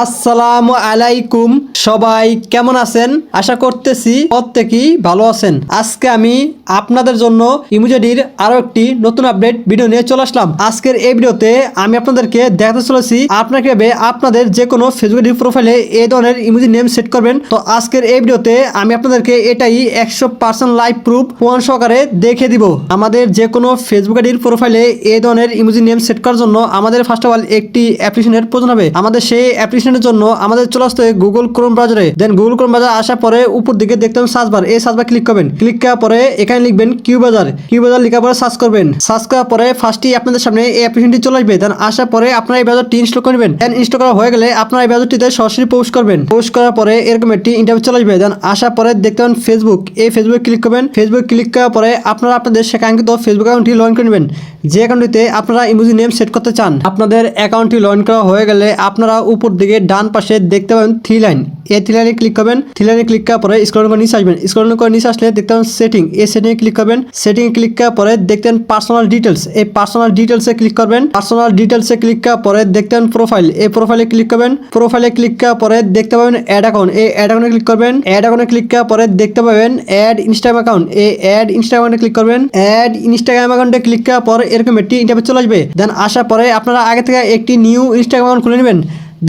আসসালামু আলাইকুম, সবাই কেমন আছেন? আশা করতেছি প্রত্যেকেই ভালো আছেন। আজকে আমি আপনাদের জন্য ইমোজির আরো একটি নতুন আপডেট ভিডিও নিয়ে চলে আসলাম। আজকের এই ভিডিওতে আমি আপনাদেরকে দেখাতে চলেছি আপনাকে আপনাদের যে কোনো ফেসবুক প্রোফাইলে এই ধরনের ইমোজি নেম সেট করবেন। তো আজকের এই ভিডিওতে আমি আপনাদেরকে এটাই 100% লাইভ প্রুফ প্রমাণ সহকারে দেখে দিব। আমাদের যে কোনো ফেসবুক আইডির প্রোফাইলে এই ধরনের ইমোজি নেম সেট করার জন্য আমাদের ফার্স্ট অফ অল একটি অ্যাপ্লিকেশনের প্রয়োজন হবে। আমাদের সেই অ্যাপ্লিকেশনের জন্য আমাদের চলে আসতে গুগল ক্রোম ব্রাউজারে। দেন গুগল ক্রোম ব্রাউজার আসার পরে উপর দিকে দেখতে পাবেন সার্চ বার। এই সার্চ বার ক্লিক করবেন। ক্লিক করার পরে এখানে লিখবেন কিউ বাজার লেখার পরে সার্চ করবেন। সার্চ করার পরে ফার্স্টই আপনাদের সামনে এই অ্যাপ্লিকেশনটি চলে আসবে। দেন আসার পরে আপনারা এই ব্রাউজারটি ইনস্টল করবেন। দেন ইনস্টল করা হয়ে গেলে আপনারা এই ব্রাউজারটিতে সরাসরি পোস্ট করবেন। পোস্ট করার পরে এরকম একটি ইন্টারভিউ চলে আসবে। দেন আসার পরে দেখতে পাবেন ফেসবুক। এই ফেসবুকে ক্লিক করবেন। ফেসবুক ক্লিক করার পরে আপনারা আপনাদের সেকাঙ্ক্ষিত ফেসবুক অ্যাকাউন্টটি লগ ইন করে নেবেন। যে অ্যাকাউন্টটিতে আপনারা ইমোজি নেম সেট করতে চান। আপনাদের অ্যাকাউন্টটি লগ ইন করা হয়ে গেলে আপনারা উপর দিকে ডান পাশে দেখতে পাবেন থ্রি লাইন। এই থ্রি লাইনে ক্লিক করবেন। থ্রি লাইনে ক্লিক করার পরে স্ক্রল করে নিচে আসবেন। স্ক্রল করে নিচে আসলে দেখতে পাবেন সেটিং। এই সেটিংয়ে ক্লিক করবেন। সেটিংয়ে ক্লিক করার পরে দেখতেন পার্সোনাল ডিটেলস। এই পার্সোনাল ডিটেলসে ক্লিক করবেন। পার্সোনাল ডিটেলসে ক্লিক করার পরে দেখতেন প্রোফাইল। এই প্রোফাইলে ক্লিক করবেন। প্রোফাইলে ক্লিক করার পরে দেখতে পাবেন অ্যাড অ্যাকাউন্ট। এই অ্যাড অ্যাকাউন্টে ক্লিক করবেন। অ্যাড অ্যাকাউন্টে ক্লিক করার পরে দেখতে পাবেন অ্যাড ইনস্টাগ্রাম অ্যাকাউন্ট। এই অ্যাড ইনস্টাগ্রামে ক্লিক করবেন। অ্যাড ইনস্টাগ্রাম অ্যাকাউন্টে ক্লিক করার পর এরকম একটি ইন্টারভিউ চলে আসবে। দেন আসার পরে আপনারা আগে থেকে একটি নিউ ইনস্টাগ্রাম অ্যাকাউন্ট খুলে নেবেন।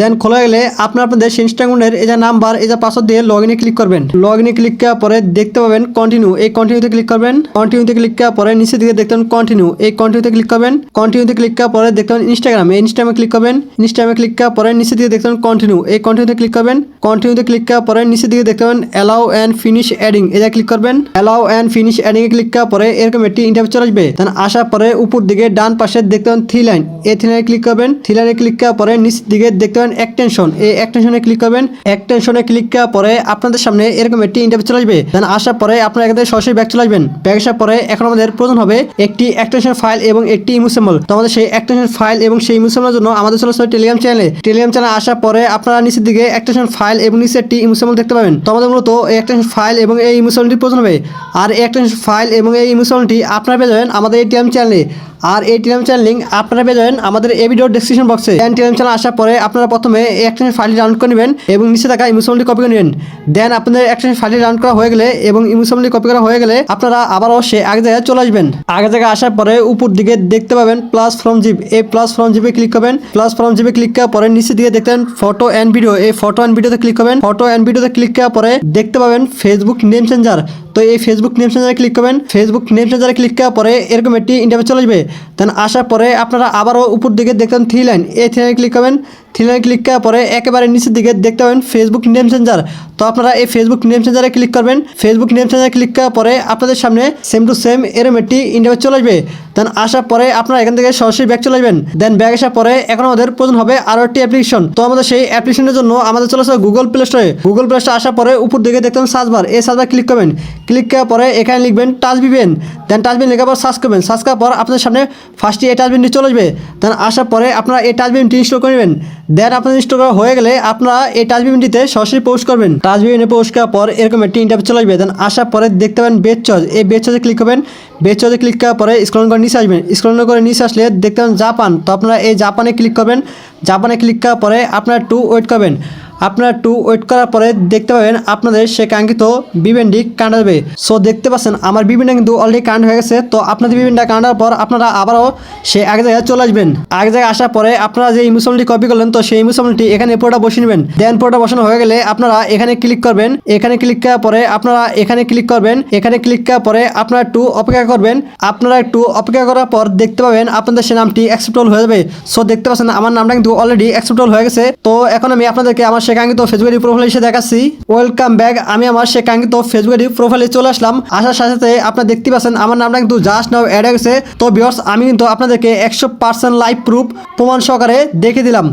দেন খোলা গেলে আপনাদের সেই ইনস্টাগ্রামের এই যে নাম্বার এই যে পাসওয়ার্ড দিয়ে লগ ইনে ক্লিক করবেন। লগ ইনে ক্লিক করার পরে দেখতে পাবেন কন্টিনিউ। এই কন্টিনিউতে ক্লিক করবেন। কন্টিনিউতে ক্লিক করার পরে নিচের দিকে দেখতে পাবেন কন্টিনিউ। এই কন্টিনিউতে ক্লিক করবেন। কন্টিনিউতে ক্লিক করার পরে দেখতে পাবেন ইনস্টাগ্রাম। এই ইনস্টাগ্রামে ক্লিক করবেন। ইনস্টাগ্রামে ক্লিক করার পরে নিচের দিকে দেখতে পাবেন কন্টিনিউ। এই কন্টিনিউতে ক্লিক করবেন। কন্টিনিউতে ক্লিক করার পরে নিচের দিকে দেখতে পাবেন অ্যালাউ অ্যান্ড ফিনিশ অ্যাডিং। এটা ক্লিক করবেন। Allow and finish adding A click করার পরে এরকম একটি ইন্টারভিউ চলে আসবে। দেন আসার পরে উপর দিকে ডান পাশে দেখতে পাবেন থ্রি লাইন। এই থ্রি লাইনে ক্লিক করবেন। থ্রি লাইনে ক্লিক করার পরে নিচের দিকে দেখতে পাবেন এক্সটেনশন। এই এক্সটেনশনে ক্লিক করবেন। এক্সটেনশনে ক্লিক করার পরে আপনাদের সামনে এরকম একটি ইন্টারভিউ চলে আসবে। দেন আসার পরে আপনারা এখান থেকে সরাসরি ব্যাক চলে আসবেন। ব্যাক আসার পরে এখন আমাদের প্রয়োজন হবে একটি এক্সটেনশন ফাইল এবং একটি ইমোশনাল। তো আমাদের সেই এক্সটেনশন ফাইল এবং সেই ইমোশনালের জন্য আমাদের চলে আসবে টেলিগ্রাম চ্যানেলে। টেলিগ্রাম চ্যানেলে আসার পরে আপনারা নিচের দিকে এক্সটেনশন ফাইল এবং নিচে একটি ইমোশনাল দেখতে পাবেন। তো আমাদের মূলত এই এক্সটেনশন ফাইল এবং এই ইমোশনালটি প্রয়োজন হবে। আর এই এক্সটেনশন ফাইল এবং এই ইমোশনালটি আপনারা পেয়ে যাবেন আমাদের এই টেলিগ্রাম চ্যানেলে। আর এই টেলিগ্রাম চ্যানেল লিঙ্ক আপনারা পেয়ে যাবেন আমাদের এই ভিডিওর ডেসক্রিপশন বক্সে। টেলিগ্রাম চ্যানেল আসার পরে আপনারা প্রথমে এই এক্সটেনশন ফাইলটি ডাউনলোড করে নেবেন এবং নিচে থাকা ইমোশনালটি কপি করে নেবেন। দেন আপনাদের এক্সটেনশন ফাইলটি ডাউনলোড করা হয়ে গেলে এবং ইমোশনালটি কপি করা হয়ে গেলে আপনারা আবারও সে আগে জায়গায় চলে আসবেন। আগে জায়গায় আসার পরে উপর দিকে দেখতে পাবেন প্লাস ফ্রম জিপ। এই প্লাস ফ্রম জিপে ক্লিক করবেন। প্লাস ফ্রম জিপে ক্লিক করার পরে নিচে দিকে দেখতেন ফটো অ্যান্ড ভিডিও। এই ফটো অ্যান্ড ভিডিওতে ক্লিক করবেন। ফটো অ্যান্ড ভিডিওতে ক্লিক করার পরে দেখতে পাবেন ফেসবুক নেম চেঞ্জার। তো এই ফেসবুক নেম চেঞ্জারে ক্লিক করবেন। ফেসবুক নেম চেঞ্জারে ক্লিক করার পরে এরকম একটি ইন্টারভিউ চলে আসবে। দেন আসার পরে আপনারা আবারও উপর দিকে দেখতেন থ্রি লাইন। এই থ্রি লাইনে ক্লিক করবেন। থ্রি লাইনে ক্লিক করার পরে একেবারে নিচের দিকে দেখতে পাবেন ফেসবুক নেম চেঞ্জার। তো আপনারা এই ফেসবুক নেম চেঞ্জারে ক্লিক করবেন। ফেসবুক নেম চেঞ্জারে ক্লিক করার পরে আপনাদের সামনে সেম টু সেম এরকম একটি ইন্টারভিউ চলে আসবে। দেন আসার পরে আপনারা এখান থেকে সরাসরি ব্যাক চলে আসবেন। দেন ব্যাক আসার পরে এখন আমাদের প্রয়োজন হবে আরও একটি অ্যাপ্লিকেশন। তো আমাদের সেই অ্যাপ্লিকেশনের জন্য আমাদের চলে আসবে গুগল প্লে স্টোরে। গুগল প্লে স্টোরে আসার পরে উপর দিকে দেখতেন সার্চ বার। এই সার্চ বার ক্লিক করবেন। ক্লিক করার পরে এখানে লিখবেন টাচবিন। দেন টাচবিন লেখার পর সার্চ করবেন। সার্চ করার পর আপনাদের সামনে ফার্স্টে এই টাচবিনটি চলে আসবে। দেন আসার পরে আপনারা এই টাচবিনটি ইনস্টল করে নেবেন। দেন আপনাদের ইনস্টল করা হয়ে গেলে আপনারা এই টাচবিনটিতে সরাসরি পোস্ট করবেন। টাচবিনে পোস্ট করার পর এরকম একটি ইন্টারভিউ চলে আসবে। দেন আসার পরে দেখতে পাবেন বেচ চয়েস। এই বেচ চয়েসে ক্লিক করবেন। বেচ চয়েসে ক্লিক করার পরে স্ক্রল করে নিচে আসবেন। স্ক্রল করে নিচে আসলে দেখতে পাবেন জাপান। তো আপনারা এই জাপানে ক্লিক করবেন। জাপানে ক্লিক করার পরে আপনারা একটু ওয়েট করবেন। আপনারা একটু ওয়েট করার পরে দেখতে পাবেন আপনাদের সে কাঙ্ক্ষিত বিবেনটি কানেক্ট হবে। সো দেখতে পাচ্ছেন আমার বিবেনটা কিন্তু অলরেডি কানেক্ট হয়ে গেছে। তো আপনাদের বিবেনটা কানেক্টার পর আপনারা আবারও সে আগে জায়গায় চলে আসবেন। আগে জায়গায় আসার পরে আপনারা যে ইমোশনালটি কপি করলেন তো সেই ইমোশনালটি এখানে পুরোটা বসিয়ে নেবেন। দেন পুরোটা বসানো হয়ে গেলে আপনারা এখানে ক্লিক করবেন। এখানে ক্লিক করার পরে আপনারা এখানে ক্লিক করবেন। এখানে ক্লিক করার পরে আপনারা একটু অপেক্ষা করবেন। আপনারা একটু অপেক্ষা করার পর দেখতে পাবেন আপনাদের সে নামটি অ্যাকসেপ্টেবল হয়ে যাবে। সো দেখতে পাচ্ছেন আমার নামটা কিন্তু অলরেডি অ্যাকসেপ্টেবল হয়ে গেছে। তো এখন আমি আপনাদেরকে আমার সে কাঙ্ক্ষিত ফেসবুক প্রোফাইল এসে দেখাচ্ছি। Welcome back. আমি আমার সে কাঙ্ক্ষিত ফেসবুক প্রোফাইলে চলে আসলাম। আসার সাথে সাথে আপনারা দেখতে পাচ্ছেন আমার নামটা কিন্তু জাস্ট নাও অ্যাড হয়ে গেছে। তো ভিউয়ার্স আমি কিন্তু আপনাদেরকে 100% লাইভ প্রুফ প্রমাণ সহকারে দেখে দিলাম।